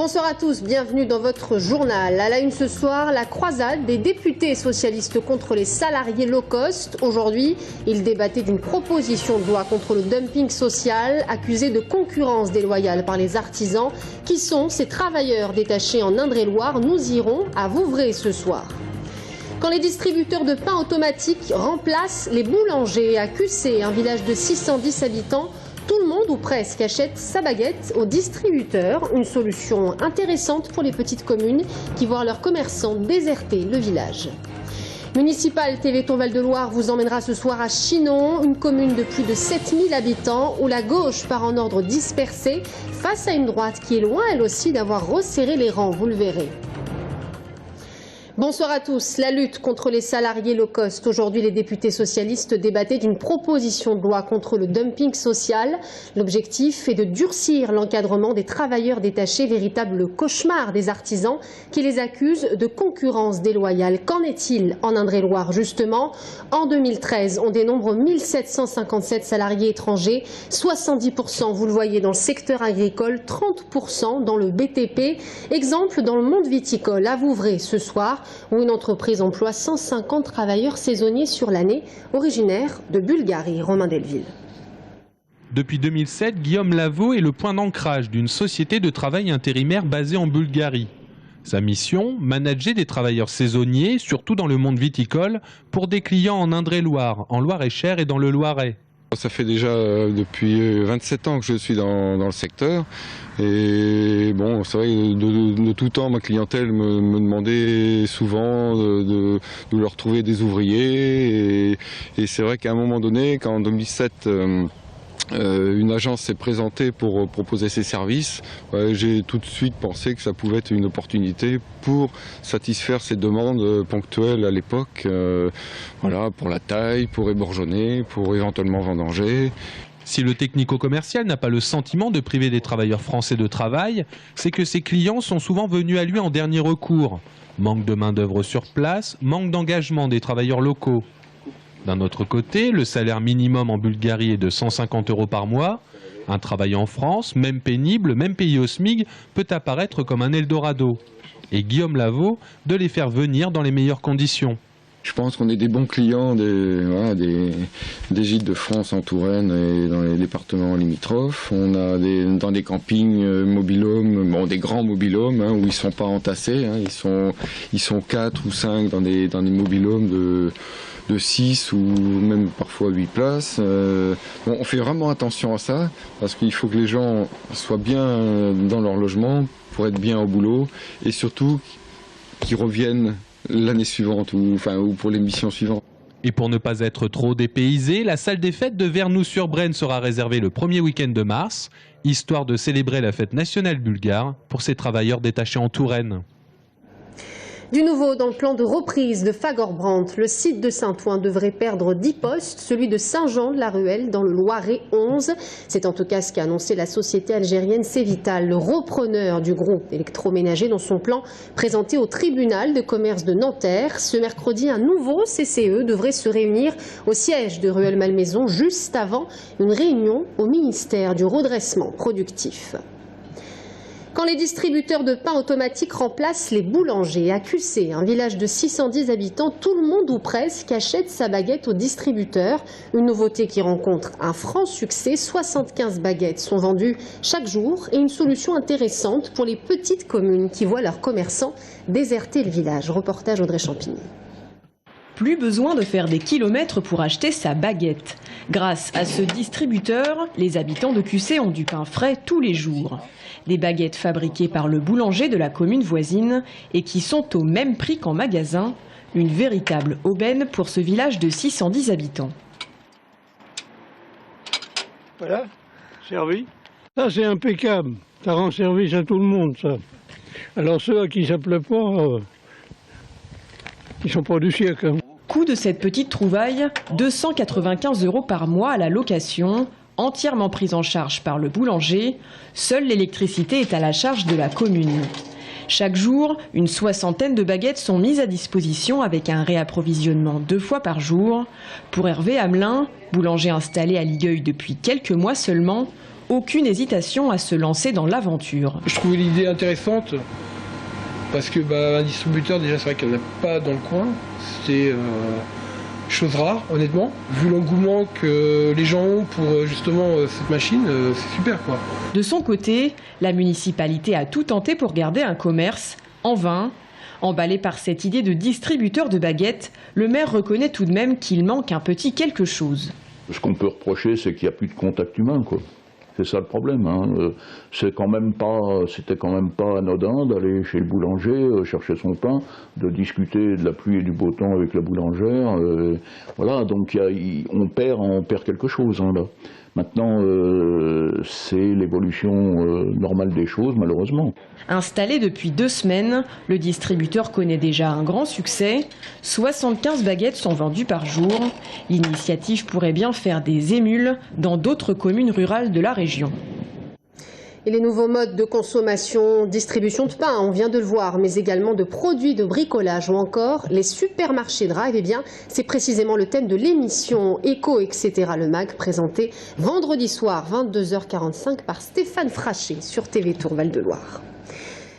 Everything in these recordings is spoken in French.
Bonsoir à tous, bienvenue dans votre journal. À la une ce soir, la croisade des députés socialistes contre les salariés low cost. Aujourd'hui, ils débattaient d'une proposition de loi contre le dumping social, accusé de concurrence déloyale par les artisans, qui sont ces travailleurs détachés en Indre-et-Loire. Nous irons à Vouvray ce soir. Quand les distributeurs de pain automatique remplacent les boulangers à QC, un village de 610 habitants, tout le monde ou presque achète sa baguette au distributeur. Une solution intéressante pour les petites communes qui voient leurs commerçants déserter le village. Municipal Téléthon Val-de-Loire vous emmènera ce soir à Chinon, une commune de plus de 7000 habitants où la gauche part en ordre dispersé face à une droite qui est loin elle aussi d'avoir resserré les rangs, vous le verrez. Bonsoir à tous. La lutte contre les salariés low cost. Aujourd'hui, les députés socialistes débattaient d'une proposition de loi contre le dumping social. L'objectif est de durcir l'encadrement des travailleurs détachés, véritable cauchemar des artisans qui les accusent de concurrence déloyale. Qu'en est-il en Indre-et-Loire justement? En 2013, on dénombre 1757 salariés étrangers, 70%, vous le voyez, dans le secteur agricole, 30% dans le BTP. Exemple dans le monde viticole, à Vouvray ce soir, où une entreprise emploie 150 travailleurs saisonniers sur l'année, originaires de Bulgarie. Romain Delville. Depuis 2007, Guillaume Lavaux est le point d'ancrage d'une société de travail intérimaire basée en Bulgarie. Sa mission, manager des travailleurs saisonniers, surtout dans le monde viticole, pour des clients en Indre-et-Loire, en Loir-et-Cher et dans le Loiret. Ça fait déjà depuis 27 ans que je suis dans le secteur et bon, c'est vrai de tout temps ma clientèle me demandait souvent de leur trouver des ouvriers et c'est vrai qu'à un moment donné, quand en 2007 une agence s'est présentée pour proposer ses services, j'ai tout de suite pensé que ça pouvait être une opportunité pour satisfaire ces demandes ponctuelles à l'époque, voilà, pour la taille, pour ébourgeonner, pour éventuellement vendanger. Si le technico-commercial n'a pas le sentiment de priver des travailleurs français de travail, c'est que ses clients sont souvent venus à lui en dernier recours. Manque de main-d'œuvre sur place, manque d'engagement des travailleurs locaux. D'un autre côté, le salaire minimum en Bulgarie est de 150 € par mois. Un travail en France, même pénible, même payé au SMIC, peut apparaître comme un Eldorado. Et Guillaume Lavaux de les faire venir dans les meilleures conditions. Je pense qu'on est des bons clients des gîtes de France en Touraine et dans les départements limitrophes. On a dans des campings mobil-homes, bon, des grands mobil-homes où ils ne sont pas entassés. Ils sont 4 ou 5 dans des mobil-homes de 6 ou même parfois 8 places. Bon, on fait vraiment attention à ça parce qu'il faut que les gens soient bien dans leur logement pour être bien au boulot et surtout qu'ils reviennent l'année suivante ou pour l'émission suivante. Et pour ne pas être trop dépaysé, la salle des fêtes de Vernoux-sur-Brenne sera réservée le premier week-end de mars, histoire de célébrer la fête nationale bulgare pour ces travailleurs détachés en Touraine. Du nouveau dans le plan de reprise de Fagorbrandt, le site de Saint-Ouen devrait perdre 10 postes, celui de Saint-Jean-de-la-Ruelle dans le Loiret 11. C'est en tout cas ce qu'a annoncé la société algérienne Cevital, le repreneur du groupe électroménager dans son plan présenté au tribunal de commerce de Nanterre. Ce mercredi, un nouveau CCE devrait se réunir au siège de Rueil-Malmaison juste avant une réunion au ministère du redressement productif. Quand les distributeurs de pain automatique remplacent les boulangers à QC, un village de 610 habitants, tout le monde ou presque achète sa baguette au distributeur. Une nouveauté qui rencontre un franc succès. 75 baguettes sont vendues chaque jour et une solution intéressante pour les petites communes qui voient leurs commerçants déserter le village. Reportage Audrey Champigny. Plus besoin de faire des kilomètres pour acheter sa baguette. Grâce à ce distributeur, les habitants de QC ont du pain frais tous les jours. Des baguettes fabriquées par le boulanger de la commune voisine et qui sont au même prix qu'en magasin. Une véritable aubaine pour ce village de 610 habitants. Voilà, servi. Ça c'est impeccable. Ça rend service à tout le monde, ça. Alors ceux à qui ça plaît pas, ils sont pas du siècle. Hein. Coût de cette petite trouvaille, 295 € par mois à la location, entièrement prise en charge par le boulanger. Seule l'électricité est à la charge de la commune. Chaque jour, une soixantaine de baguettes sont mises à disposition avec un réapprovisionnement 2 fois par jour. Pour Hervé Hamelin, boulanger installé à Ligueuil depuis quelques mois seulement, aucune hésitation à se lancer dans l'aventure. Je trouvais l'idée intéressante parce que un distributeur, déjà c'est vrai qu'il n'y en a pas dans le coin. C'est chose rare, honnêtement. Vu l'engouement que les gens ont pour justement cette machine, c'est super quoi. De son côté, la municipalité a tout tenté pour garder un commerce, en vain. Emballé par cette idée de distributeur de baguettes, le maire reconnaît tout de même qu'il manque un petit quelque chose. Ce qu'on peut reprocher, c'est qu'il n'y a plus de contact humain, quoi. C'est ça le problème. C'était quand même pas anodin d'aller chez le boulanger, chercher son pain, de discuter de la pluie et du beau temps avec la boulangère. Voilà, donc on perd quelque chose là. Maintenant, c'est l'évolution normale des choses, malheureusement. Installé depuis 2 semaines, le distributeur connaît déjà un grand succès. 75 baguettes sont vendues par jour. L'initiative pourrait bien faire des émules dans d'autres communes rurales de la région. Et les nouveaux modes de consommation, distribution de pain, on vient de le voir, mais également de produits de bricolage ou encore les supermarchés Drive, eh bien, c'est précisément le thème de l'émission Éco, etc. Le MAG, présenté vendredi soir, 22h45 par Stéphane Frachet sur TV Tour Val-de-Loire.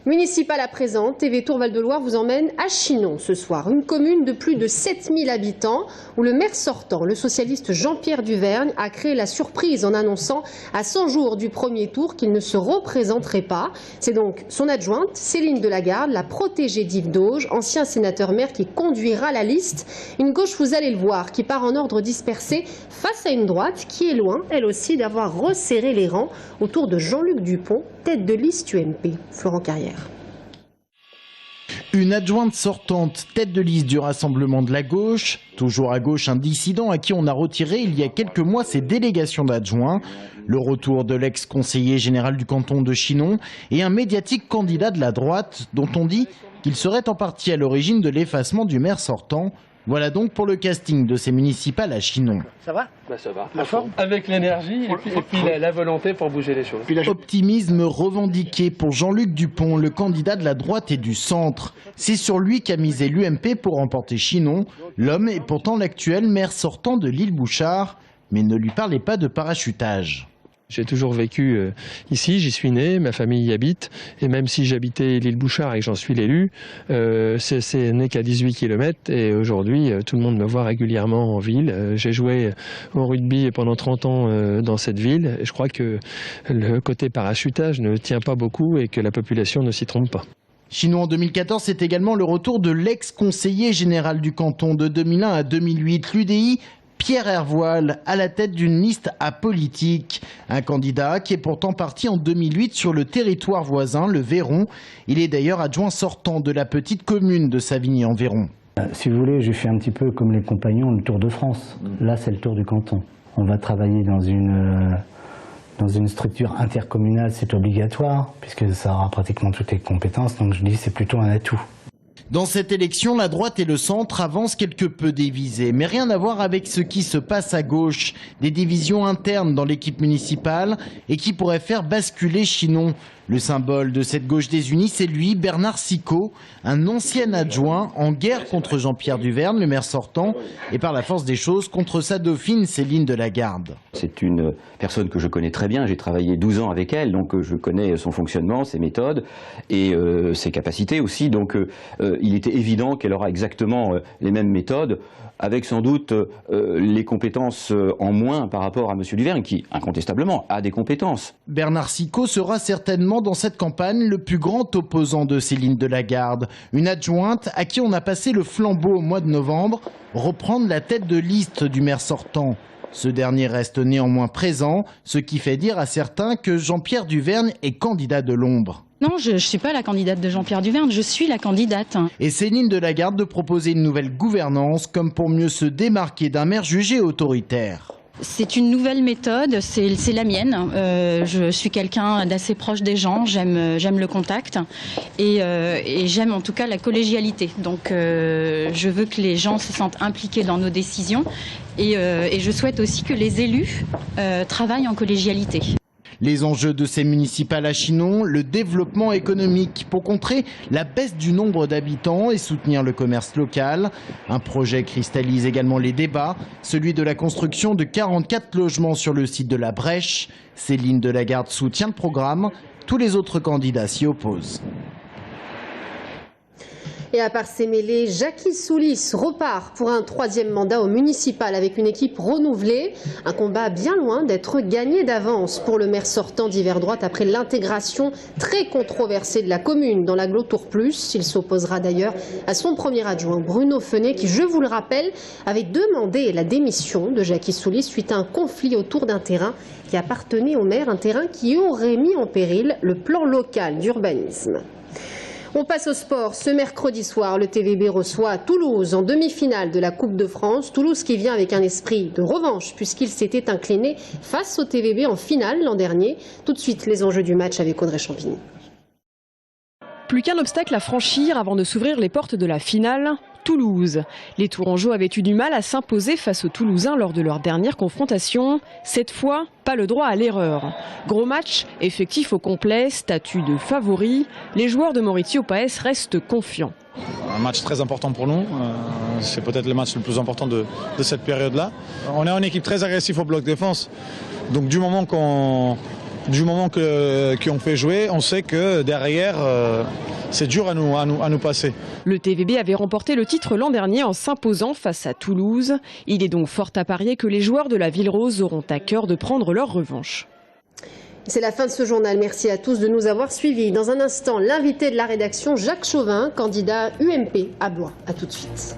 Municipal à présent, TV Tour Val-de-Loire vous emmène à Chinon ce soir, une commune de plus de 7000 habitants où le maire sortant, le socialiste Jean-Pierre Duvergne, a créé la surprise en annonçant à 100 jours du premier tour qu'il ne se représenterait pas. C'est donc son adjointe, Céline Delagarde, la protégée d'Yves Dauge, ancien sénateur-maire qui conduira la liste. Une gauche, vous allez le voir, qui part en ordre dispersé face à une droite qui est loin, elle aussi, d'avoir resserré les rangs autour de Jean-Luc Dupont, tête de liste UMP. Florent Carrière. Une adjointe sortante, tête de liste du Rassemblement de la gauche, toujours à gauche un dissident à qui on a retiré il y a quelques mois ses délégations d'adjoints, le retour de l'ex-conseiller général du canton de Chinon et un médiatique candidat de la droite dont on dit qu'il serait en partie à l'origine de l'effacement du maire sortant. Voilà donc pour le casting de ces municipales à Chinon. Ça va ? Ça va. La forme ? Avec l'énergie et puis la volonté pour bouger les choses. Optimisme revendiqué pour Jean-Luc Dupont, le candidat de la droite et du centre. C'est sur lui qu'a misé l'UMP pour remporter Chinon. L'homme est pourtant l'actuel maire sortant de l'île Bouchard, mais ne lui parlez pas de parachutage. J'ai toujours vécu ici, j'y suis né, ma famille y habite, et même si j'habitais l'île Bouchard et que j'en suis l'élu, c'est n'est qu'à 18 km, et aujourd'hui tout le monde me voit régulièrement en ville. J'ai joué au rugby pendant 30 ans dans cette ville, et je crois que le côté parachutage ne tient pas beaucoup et que la population ne s'y trompe pas. Chinon en 2014, c'est également le retour de l'ex-conseiller général du canton de 2001 à 2008, l'UDI, Pierre Hervoil, à la tête d'une liste apolitique. Un candidat qui est pourtant parti en 2008 sur le territoire voisin, le Véron. Il est d'ailleurs adjoint sortant de la petite commune de Savigny-en-Véron. Si vous voulez, j'ai fait un petit peu comme les compagnons le Tour de France. Là, c'est le Tour du canton. On va travailler dans une structure intercommunale, c'est obligatoire, puisque ça aura pratiquement toutes les compétences. Donc je dis c'est plutôt un atout. Dans cette élection, la droite et le centre avancent quelque peu divisés, mais rien à voir avec ce qui se passe à gauche. Des divisions internes dans l'équipe municipale et qui pourraient faire basculer Chinon. Le symbole de cette gauche désunie, c'est lui, Bernard Sicot, un ancien adjoint en guerre contre Jean-Pierre Duvergne, le maire sortant, et par la force des choses contre sa dauphine Céline Delagarde. C'est une personne que je connais très bien, j'ai travaillé 12 ans avec elle, donc je connais son fonctionnement, ses méthodes et ses capacités aussi, donc il était évident qu'elle aura exactement les mêmes méthodes, avec sans doute les compétences en moins par rapport à M. Duvergne, qui incontestablement a des compétences. Bernard Sicot sera certainement dans cette campagne le plus grand opposant de Céline Delagarde, une adjointe à qui on a passé le flambeau au mois de novembre, reprendre la tête de liste du maire sortant. Ce dernier reste néanmoins présent, ce qui fait dire à certains que Jean-Pierre Duvergne est candidat de l'ombre. Non, je ne suis pas la candidate de Jean-Pierre Duvergne, je suis la candidate. Et Céline Delagarde de proposer une nouvelle gouvernance comme pour mieux se démarquer d'un maire jugé autoritaire. C'est une nouvelle méthode, c'est la mienne. Je suis quelqu'un d'assez proche des gens, j'aime le contact et j'aime en tout cas la collégialité. Donc je veux que les gens se sentent impliqués dans nos décisions et je souhaite aussi que les élus travaillent en collégialité. Les enjeux de ces municipales à Chinon, le développement économique pour contrer la baisse du nombre d'habitants et soutenir le commerce local. Un projet cristallise également les débats, celui de la construction de 44 logements sur le site de la Brèche. Céline Delagarde soutient le programme, tous les autres candidats s'y opposent. Et à part ces mêlées, Jacky Soulis repart pour un 3e mandat au municipal avec une équipe renouvelée. Un combat bien loin d'être gagné d'avance pour le maire sortant d'hiver droite après l'intégration très controversée de la commune dans l'Agglo-Tour Plus. Il s'opposera d'ailleurs à son premier adjoint Bruno Fenet qui, je vous le rappelle, avait demandé la démission de Jacky Soulis suite à un conflit autour d'un terrain qui appartenait au maire, un terrain qui aurait mis en péril le plan local d'urbanisme. On passe au sport. Ce mercredi soir, le TVB reçoit Toulouse en demi-finale de la Coupe de France. Toulouse qui vient avec un esprit de revanche puisqu'il s'était incliné face au TVB en finale l'an dernier. Tout de suite, les enjeux du match avec Audrey Champigny. Plus qu'un obstacle à franchir avant de s'ouvrir les portes de la finale, Toulouse. Les Tourangeaux avaient eu du mal à s'imposer face aux Toulousains lors de leur dernière confrontation. Cette fois, pas le droit à l'erreur. Gros match, effectif au complet, statut de favori. Les joueurs de Maurizio Paes restent confiants. Un match très important pour nous. C'est peut-être le match le plus important de cette période-là. On est une équipe très agressive au bloc défense. Donc du moment qu'on fait jouer, on sait que derrière, c'est dur à nous passer. Le TVB avait remporté le titre l'an dernier en s'imposant face à Toulouse. Il est donc fort à parier que les joueurs de la Ville Rose auront à cœur de prendre leur revanche. C'est la fin de ce journal. Merci à tous de nous avoir suivis. Dans un instant, l'invité de la rédaction, Jacques Chauvin, candidat UMP à Blois. A tout de suite.